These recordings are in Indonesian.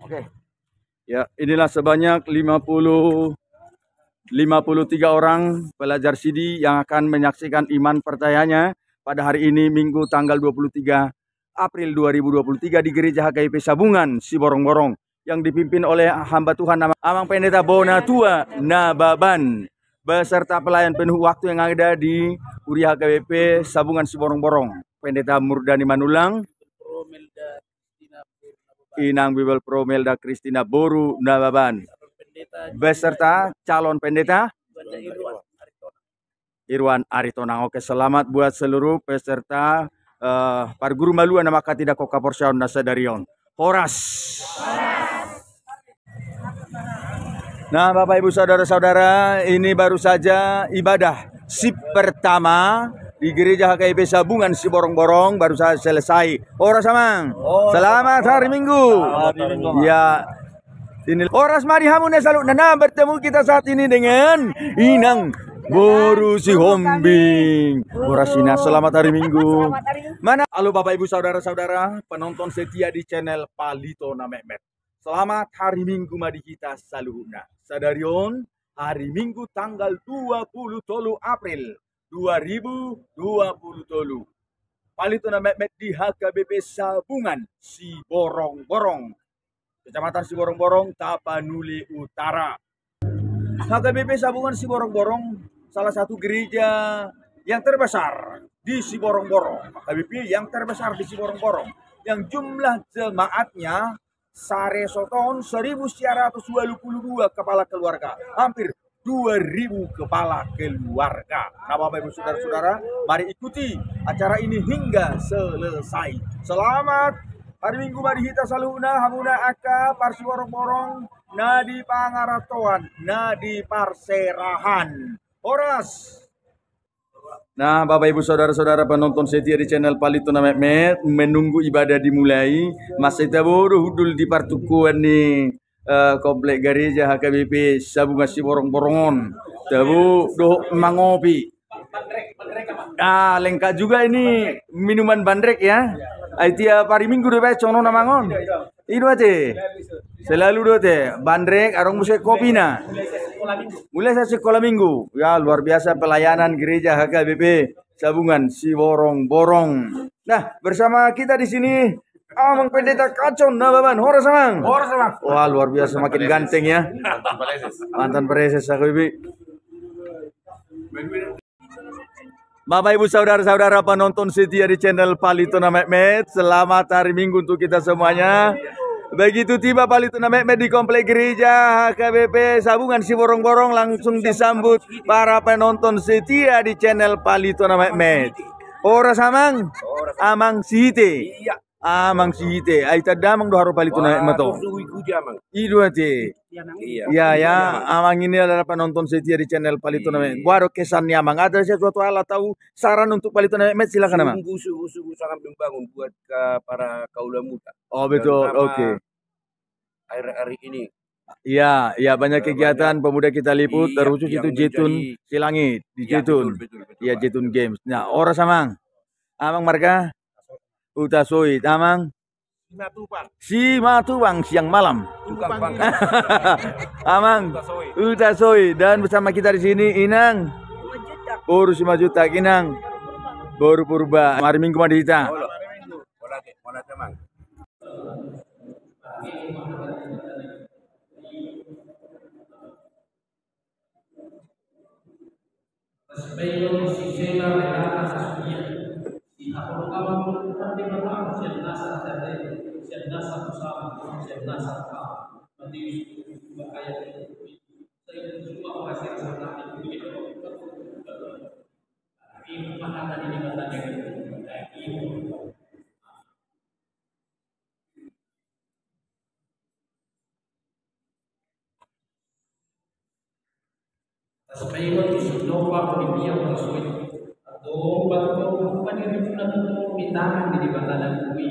Oke. Ya, inilah sebanyak 53 orang pelajar Sidi yang akan menyaksikan iman percayanya pada hari ini Minggu tanggal 23 April 2023 di Gereja HKIP Sabungan Siborong-Borong yang dipimpin oleh hamba Tuhan nama Amang Pendeta Bonatua Nababan beserta pelayan penuh waktu yang ada di Kuria HKBP Sabungan Siborong-Borong, Pendeta Murdani Manulang, Inang Bibel Promelda Kristina Boru Nababan, beserta calon pendeta Irwan Aritonang. Oke, selamat buat seluruh peserta para guru malua nama tidak koka porsaun nasa darion. Horas. Nah, Bapak Ibu Saudara-saudara, ini baru saja ibadah sip pertama di Gereja HKIP Sabungan Siborong-Borong baru saja selesai. Horas Amang. Selamat hari Minggu. Ya. Ini Horas mari hamune salu nana bertemu kita saat ini dengan Inang Boru si Hombing. Horasina, selamat hari Minggu. Mana? Halo Bapak Ibu Saudara-saudara, penonton setia di channel Palito na Mehmet. Selamat hari Minggu madi kita saluhuna. Sadarion hari Minggu tanggal 20 April 2020. Palito na Mehmet di HKBP Sabungan Siborong-Borong, Kecamatan Siborong-Borong, Tapanuli Utara. HKBP Sabungan Siborong-Borong salah satu gereja yang terbesar di Siborong-Borong. HKBP yang terbesar di Siborong-Borong. Yang jumlah jemaatnya sare soton 1.122 kepala keluarga. Hampir 2.000 kepala keluarga. Nah Bapak Ibu Saudara-saudara, mari ikuti acara ini hingga selesai. Selamat hari Minggu mari kita saluna hamuna aka parsi borong-borong nadi pangaratoan nadi parserahan Horas. Nah Bapak Ibu Saudara-saudara penonton setia di channel Palito na Mehmet, menunggu ibadah dimulai masih taboru hudul di partukuan nih komplek gereja HKBP Sabungan Siborong-Borongon. Tabu doh mangopi. Ah, lengkap juga ini minuman bandrek ya. Tiap hari Minggu deh cono namangon. Itu aja. Selalu doh teh bandrek arong musik kopi na. Mulai saya sekolah Minggu. Ya luar biasa pelayanan gereja HKBP Sabungan Siborong-Borong. Nah, bersama kita di sini Amang Pendeta Kacon Nababan. Horas Amang. Horas Amang. Wah, luar biasa makin ganteng ya. Mantan Preses HKBP. Bapak Ibu Saudara-saudara penonton setia di channel Palito na Mehmet, selamat hari Minggu untuk kita semuanya. Begitu tiba Palito na Mehmet di komplek gereja HKBP Sabungan Siborong-Borong, langsung disambut para penonton setia di channel Palito na Mehmet. Horas Amang. Amang Sihite. Iya. Amang Sihite. Aita damang doharo Palito na Mehmet. Idu ate. Iya ya, Amang ini adalah penonton setia di channel Palito na Mehmet. Baru kesannya Amang, ada sesuatu hal atau saran untuk Palito na Mehmet, silakan Amang. Sungguh sangat membangun buat para kaula muda. Oh betul, oke. Hari ini. Iya, ya banyak kegiatan pemuda kita liput, terkhusus itu Jetun Silangit di Jetun. Iya Jetun Games. Nah, Horas Amang. Amang marga Utasoit, Amang Si Matubang siang malam. Amang Utasoit, dan bersama kita di sini Inang Boru 5 juta Inang Boru Purba. Hari Minggu Madita. Supaya itu doa beribiya bersuai atau bantu panirimu nanti minta di batalan kui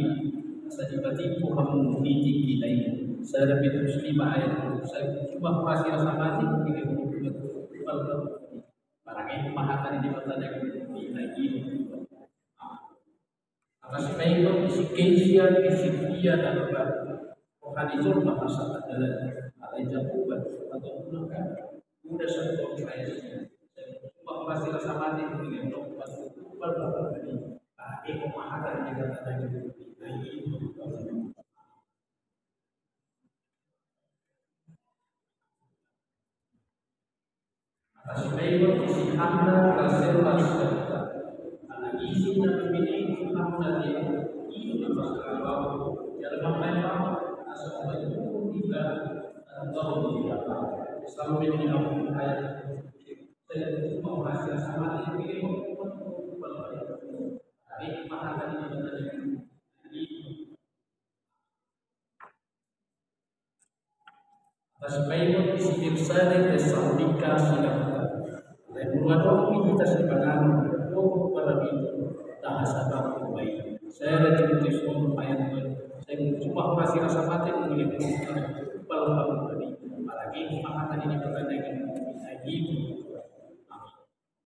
sajibati pohon niti kita ini saya terus 5 ayat saya cuma kasih rasa mati begini barang itu mahatan di batalan kita ini atas supaya itu isi kesia dan kanizon bahasa adalah alai jabuban atau gunakan udah satu saya cuma masih rasa mati dengan tempat berapa ini pemahaman yang kata itu Asbaiwa isihanna rasulullah anak isi dan memilih hamna dia ini masalah dalam memang asal itu tidak tahu tidak selalu memilih ayat saya cuma hasil sama ini ini pemahaman yang benar Asbaiwa isihanna kesambika silakan dan berwadok kita sebenarnya oh para itu bahasa baku baik saya ada di semua ayat saya cuma masih rasa mati memilih kalau tadi apalagi pemahaman ini berkaitan dengan kita hidup